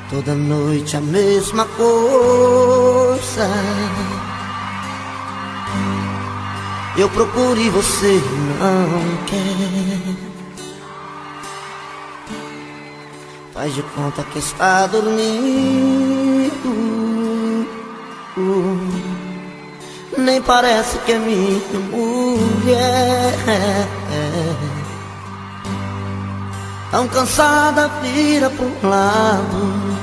Toda noite a mesma coisa. Eu procuro e você não quer. Faz de conta que está dormindo. Nem parece que é minha mulher. Tão cansada, vira pro lado.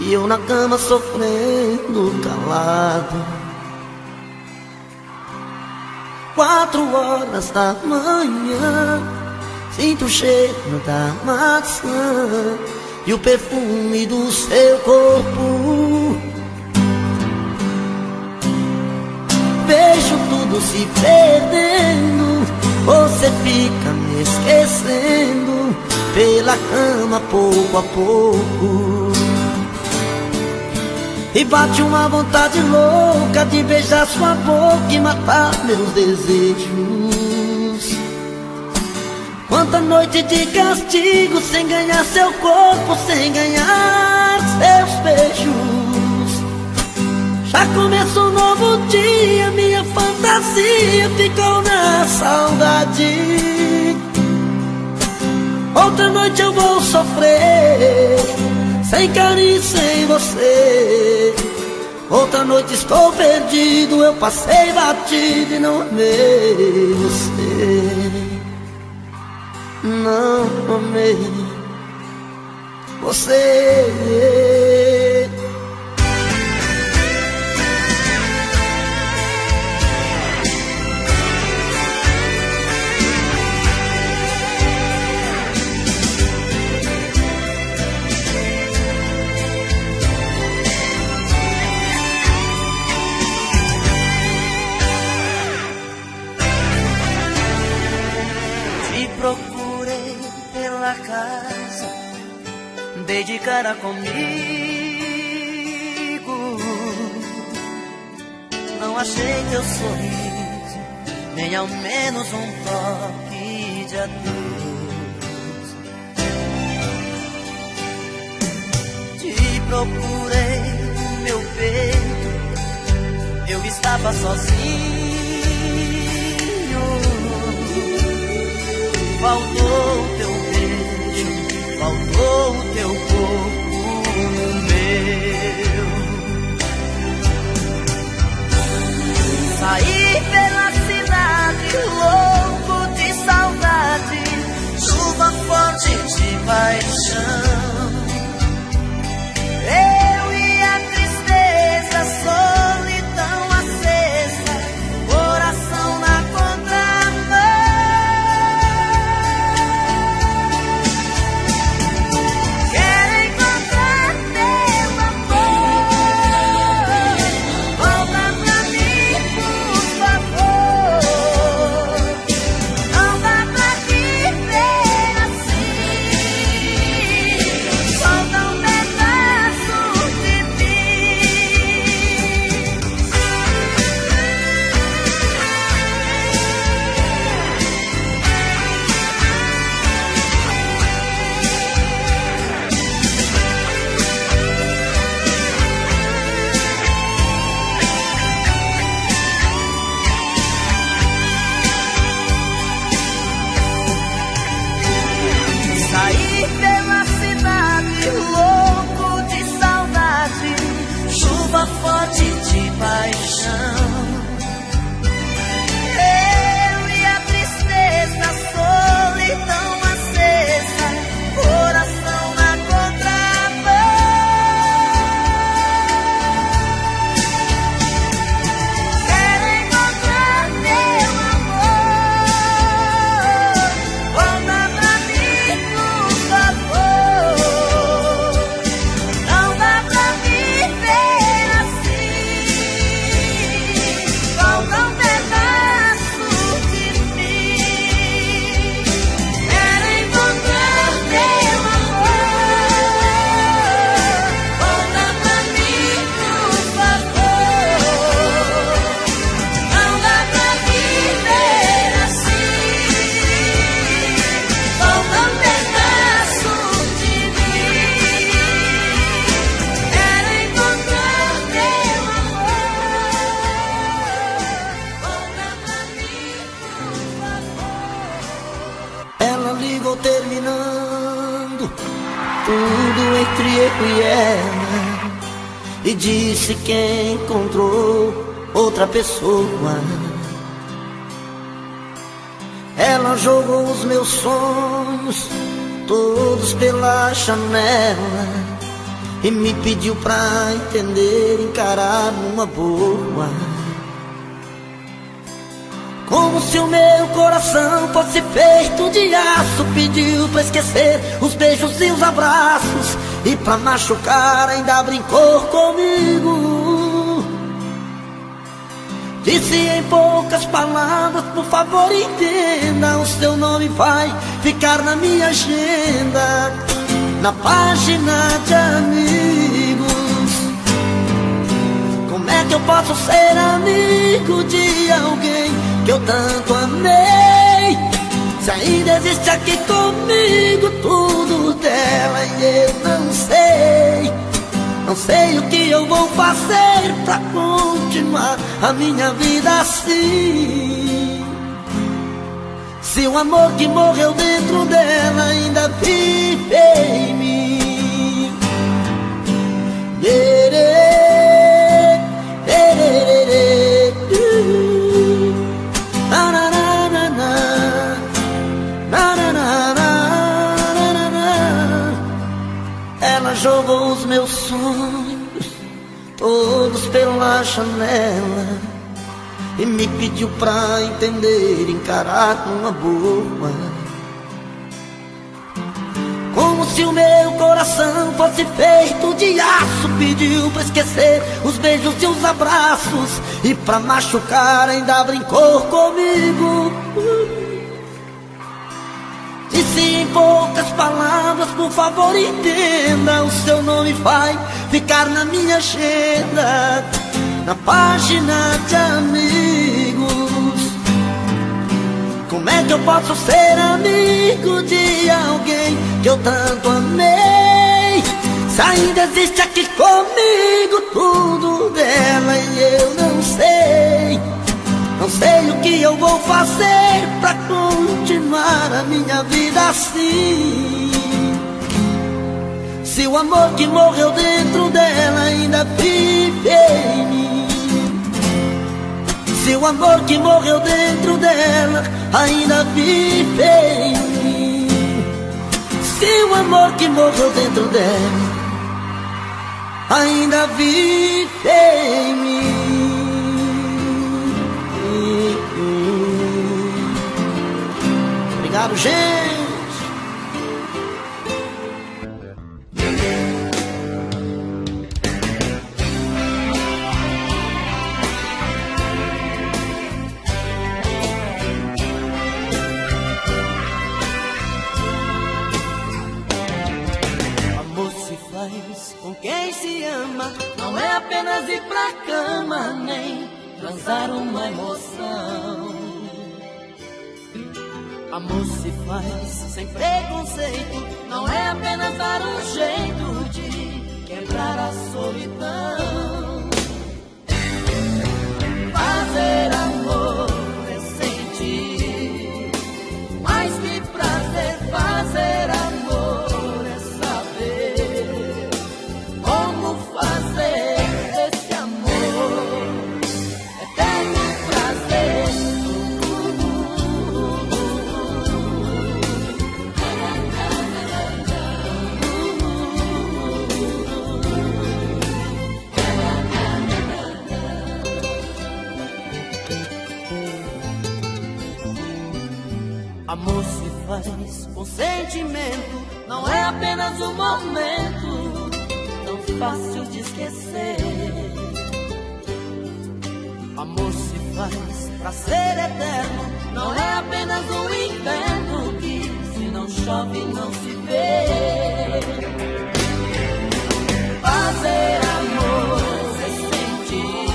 E eu na cama sofrendo calado. 4 horas da manhã, sinto o cheiro da maçã e o perfume do seu corpo. Vejo tudo se perdendo, você fica me esquecendo pela cama pouco a pouco. E bate uma vontade louca de beijar sua boca e matar meus desejos. Quanta noite de castigo sem ganhar seu corpo, sem ganhar seus beijos. Já começa um novo dia, minha fantasia ficou na saudade. Outra noite eu vou sofrer, sem carinho, sem você. Outra noite estou perdido, eu passei batido e não amei você. Não amei você. Procurei pela casa, dei de cara comigo. Não achei teu sorriso, nem ao menos um toque de adeus. Te procurei no meu peito, eu estava sozinho. Faltou o teu beijo, faltou o teu corpo meu. Saí pela cidade, louco de saudade, chuva forte de paixão. Eu e a tristeza, solidão acesa, coração na contramão. Quero encontrar ali vou terminando tudo entre eu e ela, e disse que encontrou outra pessoa. Ela jogou os meus sonhos todos pela janela e me pediu pra entender, encarar numa boa. Como se o meu coração fosse feito de aço, pediu pra esquecer os beijos e os abraços, e pra machucar ainda brincou comigo. Disse em poucas palavras: por favor entenda, o seu nome vai ficar na minha agenda, na página de amigos. Como é que eu posso ser amigo de alguém que eu tanto amei, se ainda existe aqui comigo tudo dela e eu não sei? Não sei o que eu vou fazer pra continuar a minha vida assim, se o amor que morreu dentro dela ainda vive em mim. Ela jogou os meus sonhos todos pela janela e me pediu pra entender, encarar numa boa. Como se o meu coração fosse feito de aço, pediu pra esquecer os beijos e os abraços, e pra machucar ainda brincou comigo. Disse em poucas palavras: por favor entenda, o seu nome vai ficar na minha agenda, na página de amigos. Como é que eu posso ser amigo de alguém que eu tanto amei, se ainda existe aqui comigo tudo dela e eu não sei? Não sei o que eu vou fazer pra continuar a minha vida assim, se o amor que morreu dentro dela ainda vive em mim. Se o amor que morreu dentro dela ainda vive em mim. Se o amor que morreu dentro dela ainda vive em mim. Obrigado, gente. Com quem se ama não é apenas ir pra cama, nem transar uma emoção. Amor se faz sem preconceito, não é apenas dar um jeito de quebrar a solidão. Fazer amor é sentir mais que prazer. Fazer amor é saber como fazer esse amor eterno prazer. Amor se faz com sentimento, não é apenas um momento tão fácil de esquecer. Amor se faz pra ser eterno, não é apenas um inverno que se não chove não se vê. Fazer amor é sentir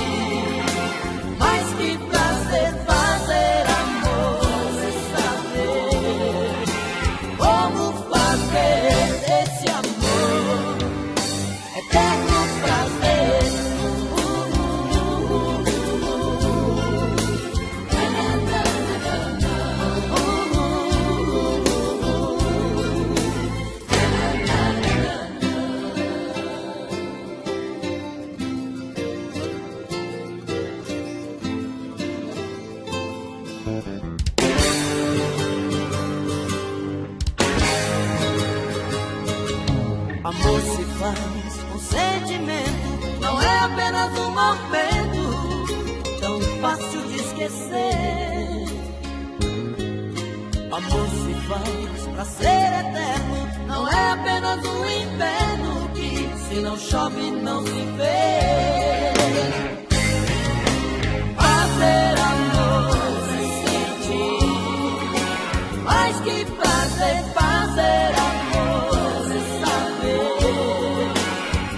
mais que prazer. Fazer amor é saber como fazer esse amor eterno prazer. Amor se faz com sentimento, não é apenas um momento tão fácil de esquecer. Amor se faz pra ser eterno, não é apenas um inverno que se não chove não se vê. Fazer amor se sentir, mais que prazer, fazer amor se saber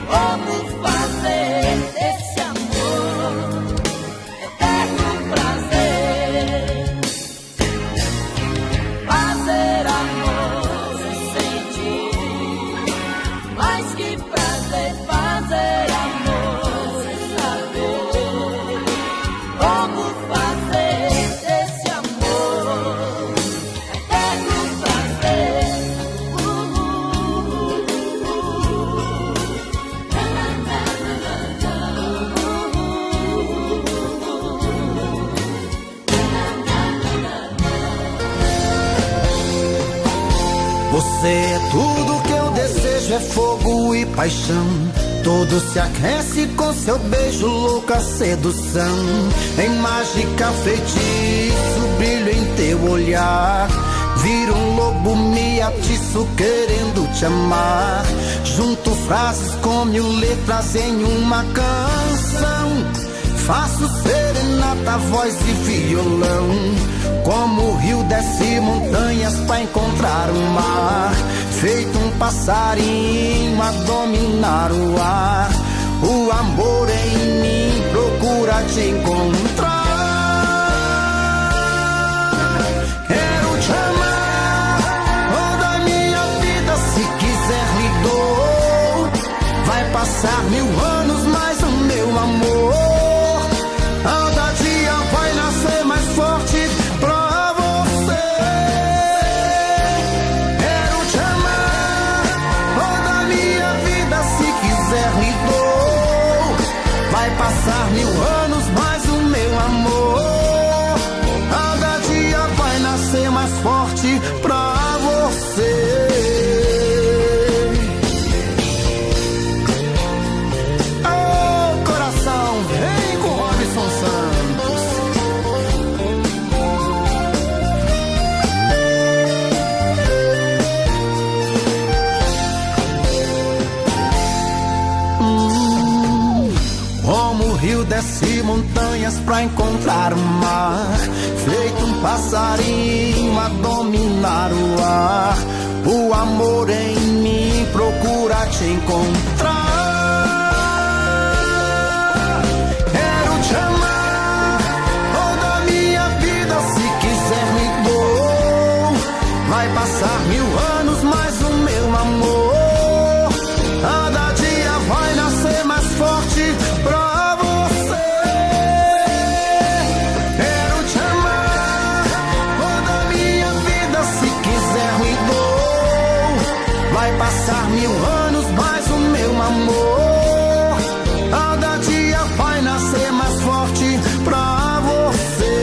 como fazer esse amor eterno prazer. Fazer amor se sentir, mais que prazer, fazer amor se saber como fazer esse amor eterno prazer. Você é tudo que eu desejo, é fogo e paixão. Tudo se aquece com seu beijo, louca sedução. Em mágica feitiço, brilho em teu olhar. Vira um lobo, me atiço querendo te amar. Junto frases com 1000 letras em uma canção. Faço serenata, voz e violão. Como o rio desce montanhas pra encontrar o mar. Feito um passarinho a dominar o ar. O amor em mim procura te encontrar. Quero te amar, toda minha vida, se quiser lhe dou. Vai passar 1000 anos, mas o meu amor cada dia vai nascer mais forte pra você. Quero te amar, toda minha vida, se quiser lhe dou. Vai passar 1000 anos, mas o meu amor cada dia vai nascer mais forte pra você. Desce montanhas pra encontrar o mar. Feito um passarinho a dominar o ar. O amor em mim procura te encontrar. Quero te amar, toda minha vida, se quiser me dou. Vai passar 1000 anos, mas o meu amor cada dia vai nascer mais forte pra passar 1000 anos, mas o meu amor cada dia vai nascer mais forte pra você.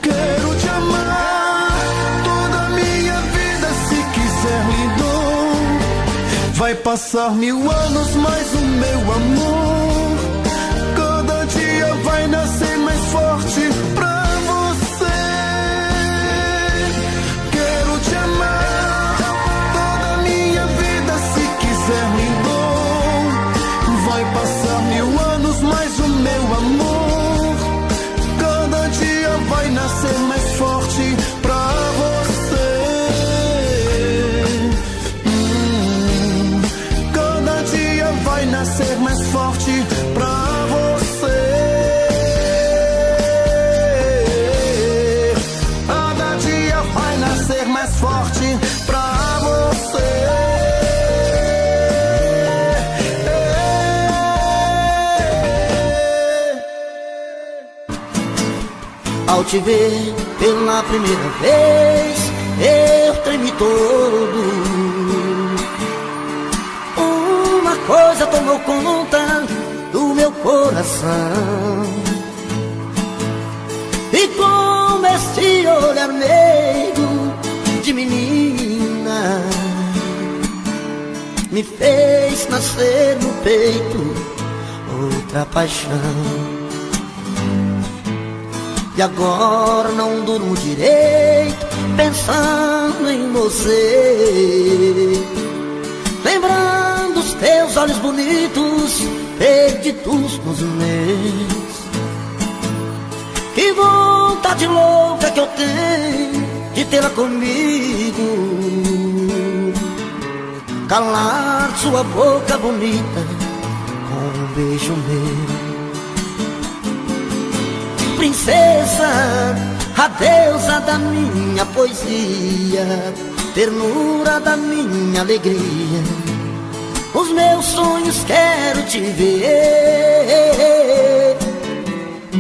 Quero te amar, toda minha vida, se quiser lhe dou. Vai passar 1000 anos, mas o meu amor cada dia vai nascer mais forte pra você. Quero te amar, vai passar 1000 anos, mas o meu amor cada dia vai nascer mais forte pra você. Cada dia vai nascer mais forte pra você. Cada dia vai nascer mais forte pra você. Ao te ver pela primeira vez, eu tremi todo. Uma coisa tomou conta do meu coração. E com esse olhar meigo de menina, me fez nascer no peito outra paixão. E agora não durmo direito pensando em você, lembrando os teus olhos bonitos perdidos nos meus. Que vontade louca que eu tenho de tê-la comigo, calar sua boca bonita com um beijo meu. Princesa, a deusa da minha poesia, ternura da minha alegria, os meus sonhos quero te ver.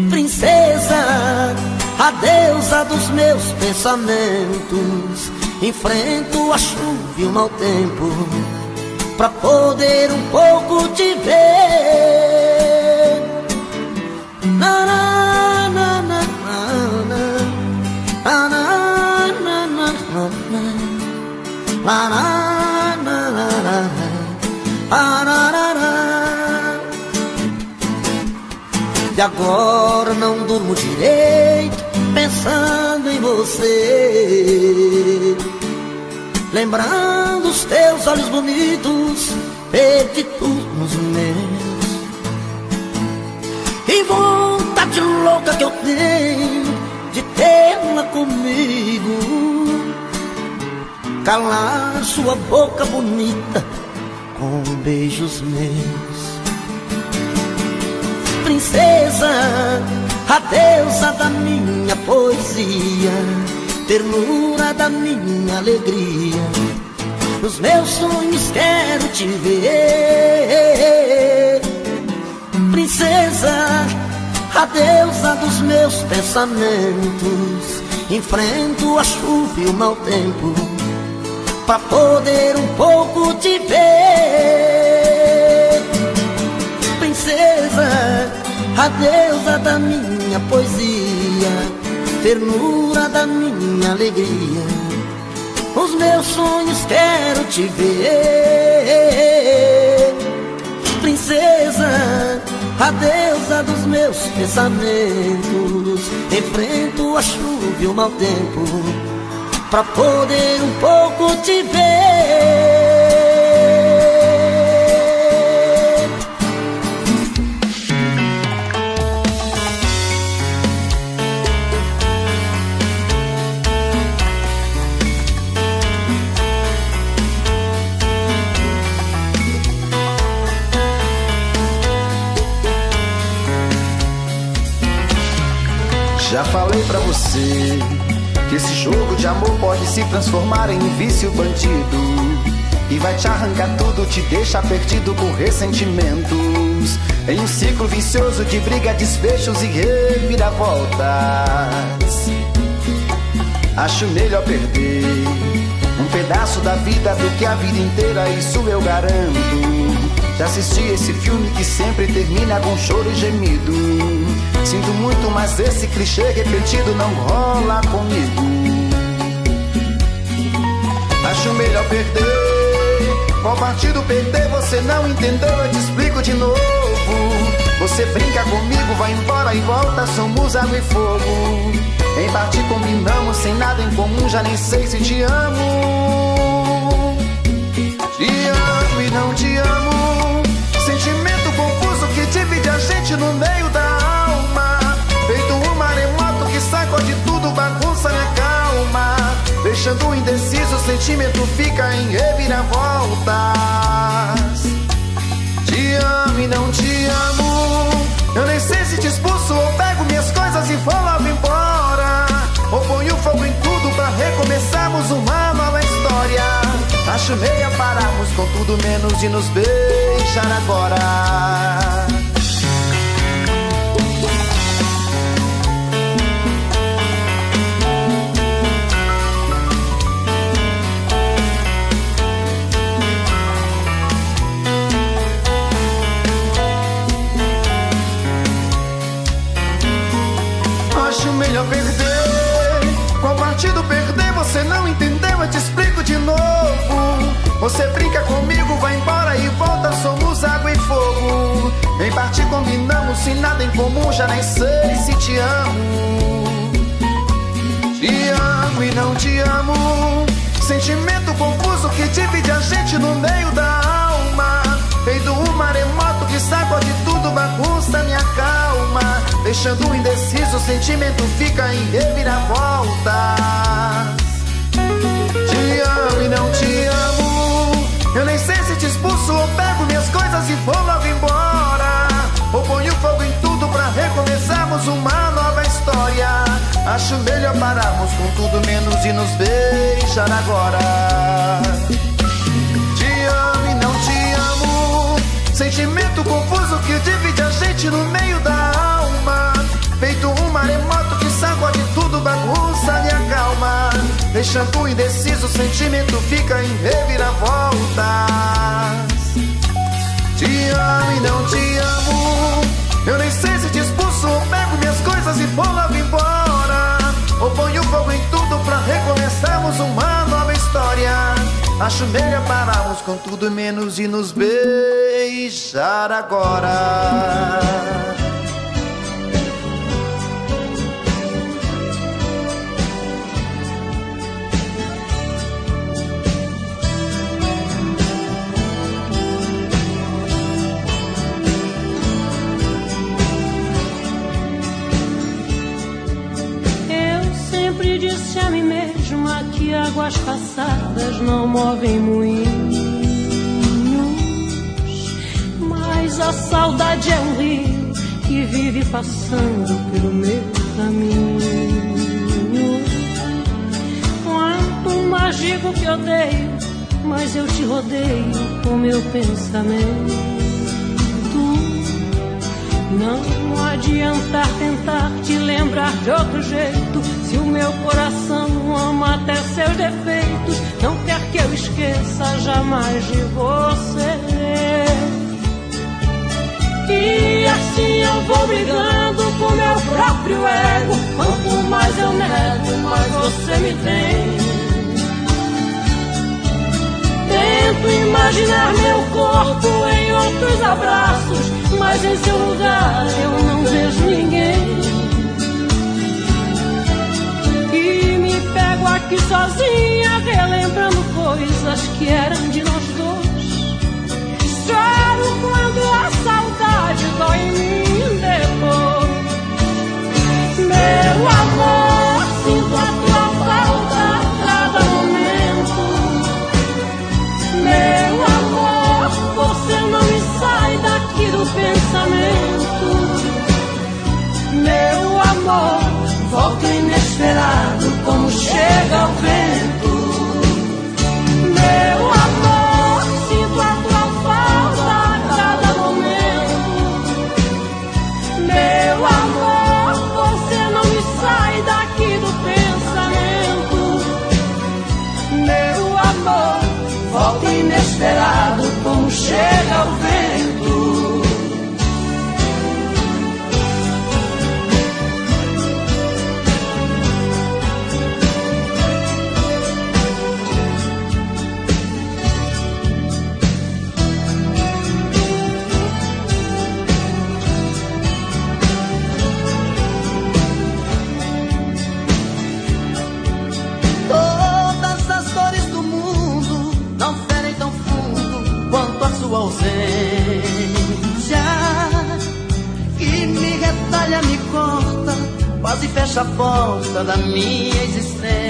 Princesa, a deusa dos meus pensamentos, enfrento a chuva e o mau tempo pra poder um pouco te ver. Na, na, na, na, na, na, na, na, na, na, na. E agora não durmo direito pensando em você, lembrando os teus olhos bonitos perdidos nos meus. Que vontade louca que eu tenho de tê-la comigo, calar sua boca bonita com beijos meus. Princesa, a deusa da minha poesia, ternura da minha alegria, nos meus sonhos quero te ver. Princesa, a deusa dos meus pensamentos, enfrento a chuva e o mau tempo pra poder um pouco te ver. Princesa, a deusa da minha poesia, ternura da minha alegria, os meus sonhos quero te ver. Princesa, a deusa dos meus pensamentos, enfrento a chuva e o mau tempo pra poder um pouco te ver. Já falei pra você que esse jogo de amor pode se transformar em um vício bandido, e vai te arrancar tudo, te deixar perdido com ressentimentos, em um ciclo vicioso de briga, desfechos e reviravoltas. Acho melhor perder um pedaço da vida do que a vida inteira, isso eu garanto. Já assisti esse filme que sempre termina com choro e gemido. Sinto muito, mas esse clichê repetido não rola comigo. Acho melhor perder. Qual partido perder? Você não entendeu, eu te explico de novo. Você brinca comigo, vai embora e volta, somos água e fogo. Em parte combinamos, sem nada em comum, já nem sei se te amo. Te amo e não te amo. Sentimento confuso que divide a gente no meio da alma, feito um maremoto que sacode tudo, bagunça minha calma, deixando indeciso, o sentimento fica em reviravoltas. Te amo e não te amo. Eu nem sei se te expulso ou pego minhas coisas e vou logo embora, ou ponho fogo em tudo pra recomeçarmos uma nova história. Acho meia pararmos com tudo menos de nos beijar agora. Acho melhor perder. Qual partido perder? Você não entendeu, eu te explico de novo. Você brinca comigo, vai embora sem nada em comum, já nem sei se te amo. Te amo e não te amo, sentimento confuso que divide a gente no meio da alma. Feito um maremoto que sacode tudo, bagunça minha calma. Deixando indeciso, o sentimento fica em reviravoltas. Te amo e não te amo, eu nem sei se te expulso ou pego minhas coisas e vou logo embora, ou ponho fogo em tudo pra recomeçarmos uma nova história. Acho melhor pararmos com tudo menos e nos beijar agora. Te amo e não te amo, sentimento confuso que divide a gente no meio da alma. Feito um maremoto que sacode tudo, bagunça minha calma. Deixando indeciso, o sentimento fica em reviravoltas. Te amo e não te amo, eu nem sei se te expulso ou pego minhas coisas e vou logo embora, ou ponho fogo em tudo pra recomeçarmos uma nova história. Acho melhor pararmos com tudo menos e nos beijar agora. Disse a mim mesma que águas passadas não movem moinhos, mas a saudade é um rio que vive passando pelo meu caminho. Quanto mais digo que odeio, mas eu te rodeio com meu pensamento. Não adianta tentar te lembrar de outro jeito, se o meu coração ama até seus defeitos. Não quer que eu esqueça jamais de você. E assim eu vou brigando com meu próprio ego. Quanto mais eu nego, mais você me tem. Tento imaginar meu corpo em outros abraços, mas em seu lugar eu não vejo ninguém. E me pego aqui sozinha, relembrando coisas que eram de nós dois. Choro quando a saudade dói em mim depois. Meu amor, sinto a tua falta a cada momento. Meu amor, você não me sai daqui do pensamento. Meu amor, volta inesperado como chega o vento. Meu amor, sinto a tua falta a cada momento. Meu amor, você não me sai daqui do pensamento. Meu amor, volta inesperado como chega o vento. Todas as dores do mundo não ferem tão fundo quanto a sua ausência, que me retalha, me corta, quase fecha a porta da minha existência.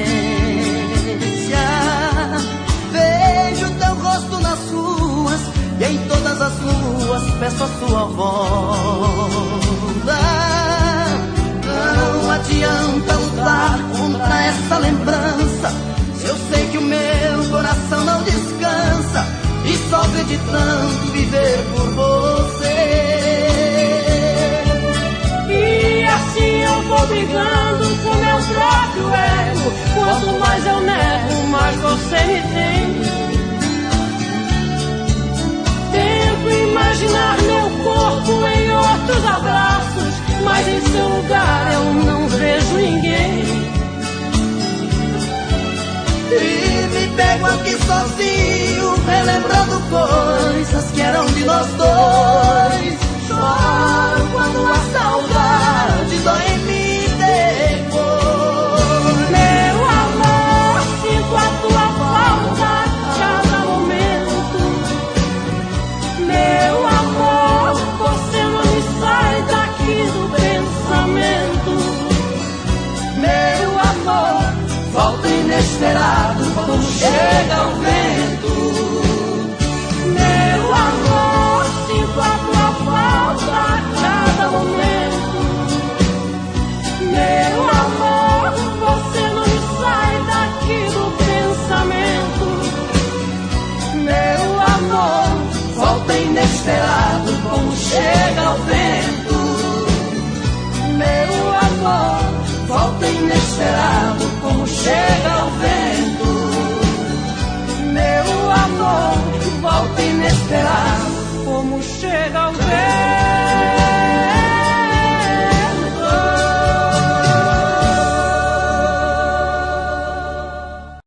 Vejo teu rosto nas ruas e em todas as ruas peço a sua volta. Não adianta lutar contra essa lembrança, eu sei que o meu coração não descansa e sofre de tanto viver por você. E assim eu vou brigando com meu próprio ego. Quanto mais eu nego, mais você me tem. Tento imaginar meu corpo em outros abraços, mas em seu lugar eu não vejo ninguém. E me pego aqui sozinho, relembrando coisas que eram de nós dois. choro quando a saudade dói em mim depois. Meu amor, sinto a tua falta a cada momento. Meu amor, você não me sai daqui do pensamento. Meu amor, volta inesperado como chega o vento. Meu amor, sinto a tua falta a cada momento. Meu amor, você não me sai daqui do pensamento. Meu amor, volta inesperado como chega o vento. Meu amor, volta inesperado como chega o vento. Meu amor, volta inesperado Como chega o vento.